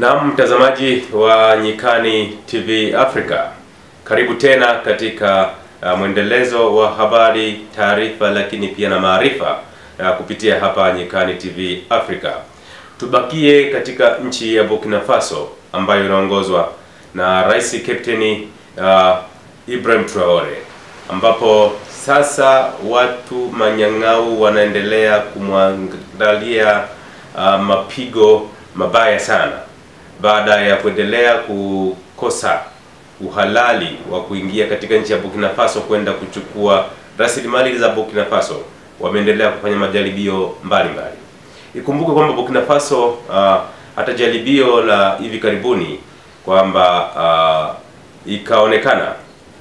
Na mtazamaji wa Nyikani TV Africa, karibu tena katika mwendelezo wa habari, taarifa lakini pia na maarifa kupitia hapa Nyikani TV Africa. Tubakie katika nchi ya Burkina Faso ambayo inaongozwa na Rais Captain Ibrahim Traore, ambapo sasa watu manyang'au wanaendelea kumwandalia mapigo mabaya sana baada ya kuendelea kukosa uhalali wa kuingia katika nchi ya Burkina Faso kwenda kuchukua rasilimali za Burkina Faso. Wameendelea kufanya majaribio mbalimbali. Ikumbuke kwamba Burkina Faso hata jaribio la hivi karibuni kwamba ikaonekana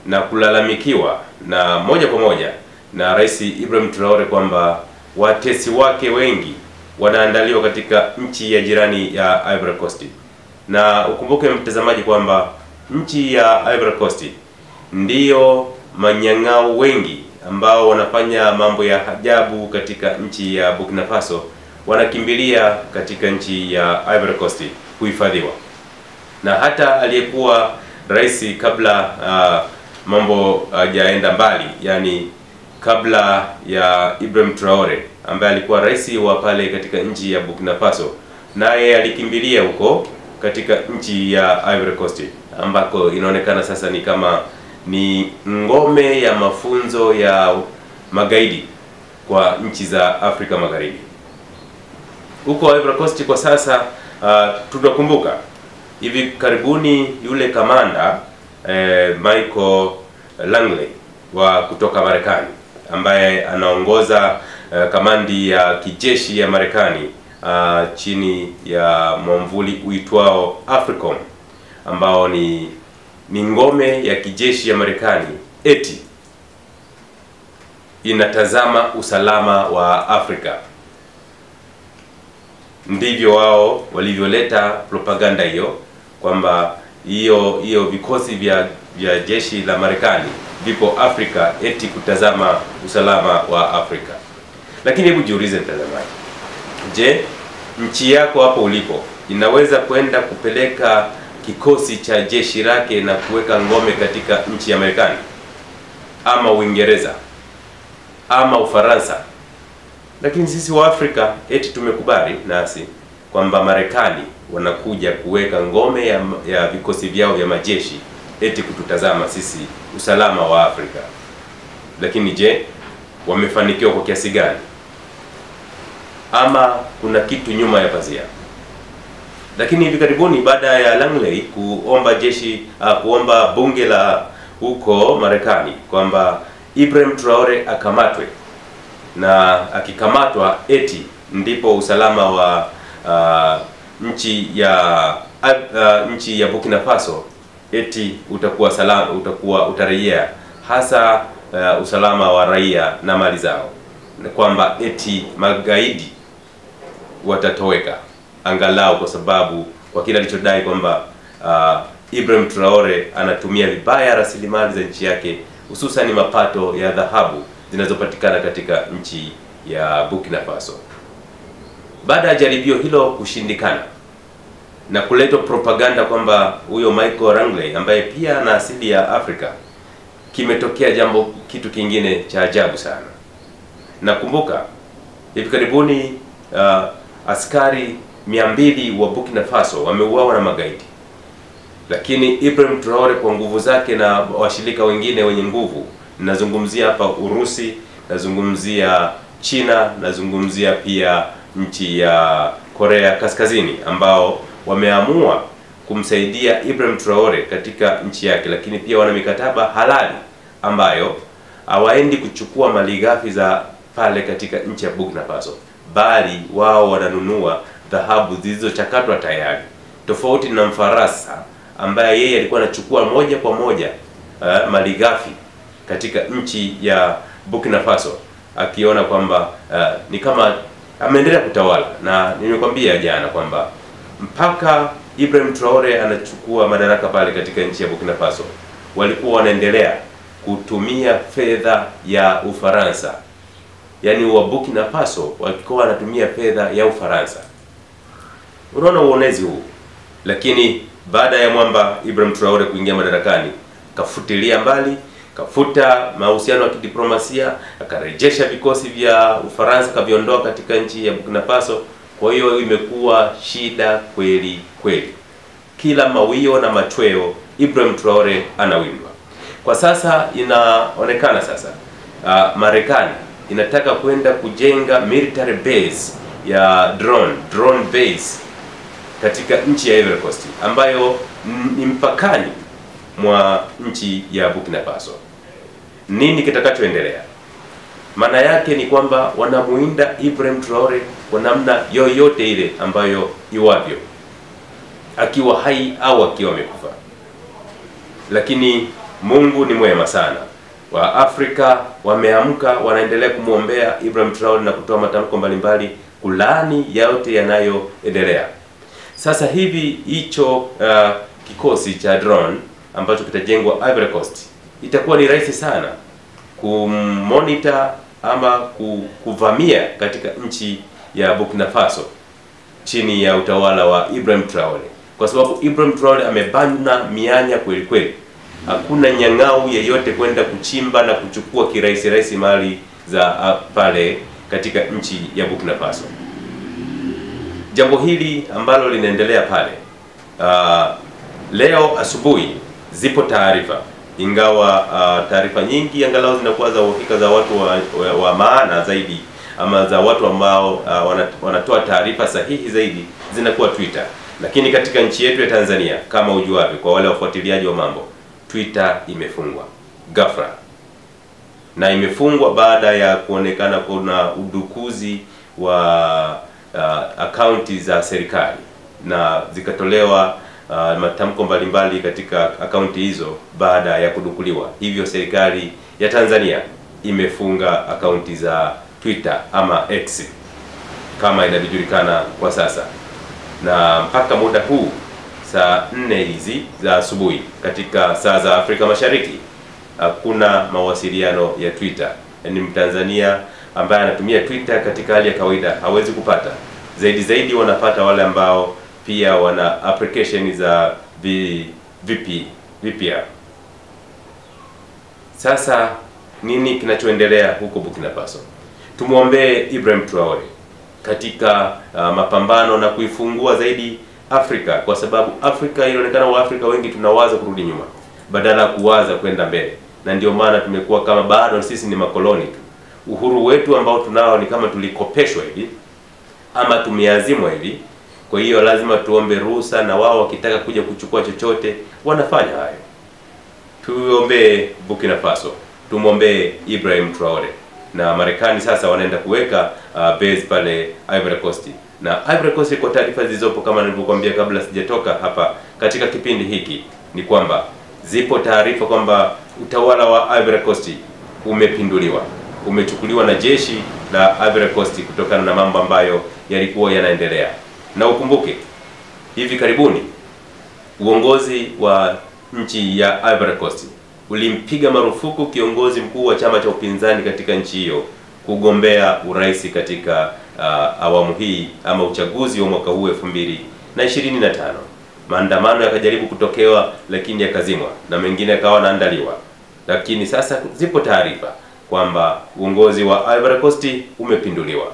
na kulalamikiwa na moja kwa moja na Rais Ibrahim Traore kwamba watesi wake wengi wanaandaliwa katika nchi ya jirani ya Ivory Coast. Na ukumbuke mtazamaji kwamba nchi ya Ivory Coast ndiyo manyang'au wengi ambao wanafanya mambo ya ajabu katika nchi ya Burkina Faso wanakimbilia katika nchi ya Ivory Coast kuhifadhiwa. Na hata aliyekuwa rais kabla mambo hajaenda mbali, yani kabla ya Ibrahim Traore ambaye alikuwa rais wa pale katika nchi ya Burkina Faso, naye alikimbilia huko katika nchi ya Ivory Coast, ambako inaonekana sasa ni kama ni ngome ya mafunzo ya magaidi kwa nchi za Afrika Magharibi. Huko Ivory Coast kwa sasa tunakumbuka hivi karibuni yule kamanda Michael Langley wa kutoka Marekani ambaye anaongoza kamandi ya kijeshi ya Marekani chini ya mwamvuli uitwao AFRICOM, ambao ni ngome ya kijeshi ya Marekani eti inatazama usalama wa Afrika. Ndivyo wao walivyoleta propaganda hiyo kwamba hiyo vikosi vya jeshi la Marekani vipo Afrika eti kutazama usalama wa Afrika. Lakini hebu jiulize mtazamaji, je, nchi yako hapo ulipo inaweza kwenda kupeleka kikosi cha jeshi lake na kuweka ngome katika nchi ya Marekani ama Uingereza ama Ufaransa? Lakini sisi wa Afrika eti tumekubali nasi kwamba Marekani wanakuja kuweka ngome ya vikosi vyao vya majeshi eti kututazama sisi usalama wa Afrika. Lakini je, wamefanikiwa kwa kiasi gani? Ama kuna kitu nyuma ya pazia? Lakini hivi karibuni baada ya Langley kuomba bunge la huko Marekani kwamba Ibrahim Traore akamatwe, na akikamatwa eti ndipo usalama wa nchi ya Burkina Faso eti utakuwa salama, utarejea hasa usalama wa raia na mali zao, kwamba eti magaidi watatoweka angalau kwa sababu kwa kile alichodai kwamba Ibrahim Traore anatumia vibaya rasilimali za nchi yake, hususan mapato ya dhahabu zinazopatikana katika nchi ya Burkina Faso. Baada ya jaribio hilo kushindikana na kuletwa propaganda kwamba huyo Michael Langley ambaye pia ana asili ya Afrika, kimetokea kitu kingine cha ajabu sana. Nakumbuka hivi karibuni askari 200 wa Burkina Faso wameuawa na magaidi. Lakini Ibrahim Traore kwa nguvu zake na washirika wengine wenye nguvu, nazungumzia hapa Urusi, nazungumzia China, nazungumzia pia nchi ya Korea Kaskazini, ambao wameamua kumsaidia Ibrahim Traore katika nchi yake, lakini pia wana mikataba halali ambayo hawaendi kuchukua malighafi za pale katika nchi ya Burkina Faso, bali wao wananunua dhahabu zilizochakatwa tayari, tofauti na Mfaransa ambaye yeye alikuwa anachukua moja kwa moja malighafi katika nchi ya Burkina Faso, akiona kwamba ni kama ameendelea kutawala. Na nimekwambia jana kwamba mpaka Ibrahim Traore anachukua madaraka pale katika nchi ya Burkina Faso, walikuwa wanaendelea kutumia fedha ya Ufaransa. Yani wa Burkina Faso walikuwa wanatumia fedha ya Ufaransa. Unaona uonezi huu? Lakini baada ya mwamba Ibrahim Traore kuingia madarakani, kafutilia mbali, kafuta mahusiano ya kidiplomasia, akarejesha vikosi vya Ufaransa, kaviondoa katika nchi ya Burkina Faso. Kwa hiyo imekuwa shida kweli kweli. Kila mawio na machweo Ibrahim Traore anawindwa. Kwa sasa inaonekana sasa Marekani inataka kwenda kujenga military base ya drone base katika nchi ya Ivory Coast ambayo ni mpakani mwa nchi ya Burkina Faso. Nini kitakachoendelea? Maana yake ni kwamba wanamuinda Ibrahim Traore kwa namna yoyote ile ambayo iwavyo, akiwa hai au akiwa amekufa. Lakini Mungu ni mwema sana. Wa Afrika wameamka, wanaendelea kumuombea Ibrahim Traore na kutoa matamko mbalimbali kulaani yote yanayoendelea. Sasa hivi hicho kikosi cha drone ambacho kitajengwa Ivory Coast, itakuwa ni rahisi sana kumonitor ama kuvamia katika nchi ya Burkina Faso chini ya utawala wa Ibrahim Traore, kwa sababu Ibrahim Traore amebana mianya kweli kweli. Hakuna nyang'au yeyote kwenda kuchimba na kuchukua kirahisi mali za pale katika nchi ya Burkina Faso. Jambo hili ambalo linaendelea pale, leo asubuhi zipo taarifa, ingawa taarifa nyingi angalau zinakuwa za uhakika za watu wa maana zaidi, ama za watu ambao wanatoa taarifa sahihi zaidi, zinakuwa Twitter. Lakini katika nchi yetu ya Tanzania, kama ujuavyo, kwa wale wafuatiliaji wa mambo, Twitter imefungwa ghafla, na imefungwa baada ya kuonekana kuna udukuzi wa akaunti za serikali, na zikatolewa matamko mbalimbali katika akaunti hizo baada ya kudukuliwa. Hivyo serikali ya Tanzania imefunga akaunti za Twitter ama X kama inavyojulikana kwa sasa, na mpaka muda huu saa 4 hizi za asubuhi katika saa za Afrika Mashariki hakuna mawasiliano ya Twitter. Yaani Mtanzania ambaye anatumia Twitter katika hali ya kawaida hawezi kupata. Zaidi wanapata wale ambao pia wana application za VPN. Sasa nini kinachoendelea huko Burkina Faso? Tumuombee Ibrahim Traore katika mapambano na kuifungua zaidi Afrika, kwa sababu Afrika inaonekana Waafrika wengi tunawaza kurudi nyuma badala ya kuwaza kwenda mbele, na ndio maana tumekuwa kama bado sisi ni makoloni tu. Uhuru wetu ambao tunao ni kama tulikopeshwa hivi ama tumeazimwa hivi. Kwa hiyo lazima tuombe ruhusa, na wao wakitaka kuja kuchukua chochote wanafanya hayo. Tuombee Burkina Faso, tumuombee Ibrahim Traore. Na Marekani sasa wanaenda kuweka base pale Ivory Coast. Na Ivory Coast, kwa taarifa zilizopo kama nilivyokuambia kabla sijatoka hapa katika kipindi hiki, ni kwamba zipo taarifa kwamba utawala wa Ivory Coast umepinduliwa, umechukuliwa na jeshi la Ivory Coast kutokana na mambo ambayo yalikuwa yanaendelea. Na ukumbuke hivi karibuni uongozi wa nchi ya Ivory Coast ulimpiga marufuku kiongozi mkuu wa chama cha upinzani katika nchi hiyo kugombea urais katika awamu hii ama uchaguzi wa mwaka huu 2025. Maandamano yakajaribu kutokewa lakini yakazimwa, na mengine yakawa yanaandaliwa. Lakini sasa zipo taarifa kwamba uongozi wa Ivory Coast umepinduliwa.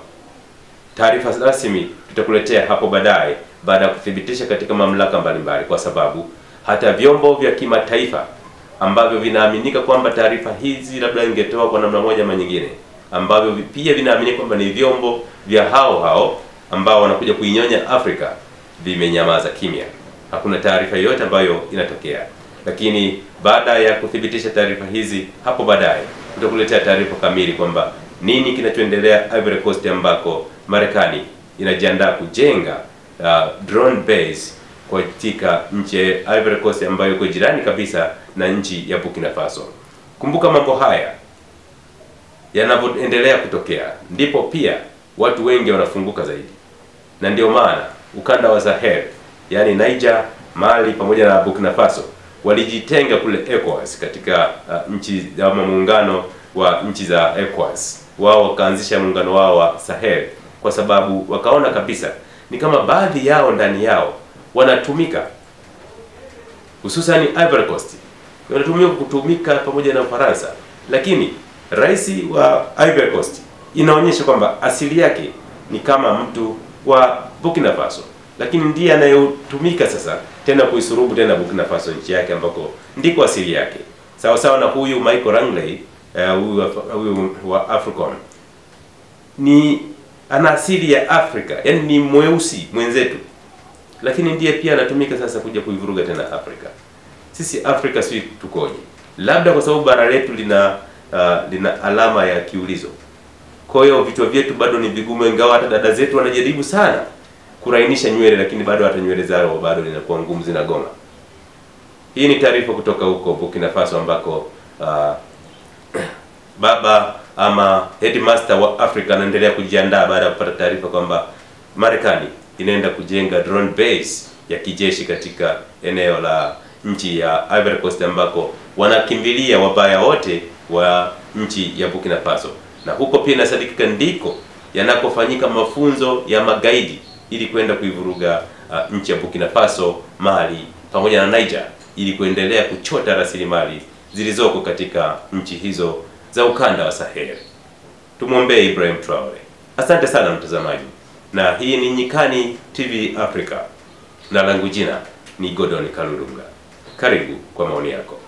Taarifa rasmi tutakuletea hapo baadaye baada ya kuthibitisha katika mamlaka mbalimbali, kwa sababu hata vyombo vya kimataifa ambavyo vinaaminika kwamba taarifa hizi labda ingetoa kwa namna moja ama nyingine, ambavyo pia vinaaminika kwamba ni vyombo vya hao ambao wanakuja kuinyonya Afrika, vimenyamaza kimya. Hakuna taarifa yoyote ambayo inatokea. Lakini baada ya kuthibitisha taarifa hizi hapo baadaye tutakuletea taarifa kamili kwamba nini kinachoendelea Ivory Coast, ambako Marekani inajiandaa kujenga drone base katika nchi ya Ivory Coast ambayo iko jirani kabisa na nchi ya Burkina Faso. Kumbuka mambo haya yanapoendelea kutokea ndipo pia watu wengi wanafunguka zaidi. Na ndio maana ukanda wa Sahel, yani Niger, Mali pamoja na Burkina Faso walijitenga kule ECOWAS, katika nchi ya muungano wa nchi za ECOWAS. Wao wakaanzisha muungano wao wa Sahel kwa sababu wakaona kabisa ni kama baadhi yao ndani yao wanatumika, hususan Ivory Coast kutumika pamoja na Ufaransa. Lakini rais wa Ivory Coast inaonyesha kwamba asili yake ni kama mtu wa Burkina Faso, lakini ndiye anayotumika sasa tena kuisurubu tena Burkina Faso, nchi yake ambako ndiko asili yake. Sawa sawa na huyu Michael Langley, huyu wa Africom, ni ana asili ya Afrika, yani ni mweusi mwenzetu, lakini ndiye pia anatumika sasa kuja kuivuruga tena Afrika. Sisi Afrika sisi tukoje? Labda kwa sababu bara letu lina alama ya kiulizo. Kwa hiyo vichwa vyetu bado ni vigumu, ingawa hata dada zetu wanajaribu sana kurainisha nywele, lakini bado hata nywele zao bado zinakuwa ngumu, zinagoma. Hii ni taarifa kutoka huko Burkina Faso ambako baba ama headmaster wa Afrika anaendelea kujiandaa baada ya kupata taarifa kwamba Marekani inaenda kujenga drone base ya kijeshi katika eneo la nchi ya Ivory Coast ambako wanakimbilia wabaya wote wa nchi ya Burkina Faso. Na huko pia inasadikika ndiko yanapofanyika mafunzo ya magaidi ili kwenda kuivuruga nchi ya Burkina Faso, Mali pamoja na Niger, ili kuendelea kuchota rasilimali zilizoko katika nchi hizo za ukanda wa Sahel. Tumwombee Ibrahim Traore. Asante sana mtazamaji, na hii ni Nyikani TV Africa, na langu jina ni Gordon Kalulunga. Karibu kwa maoni yako.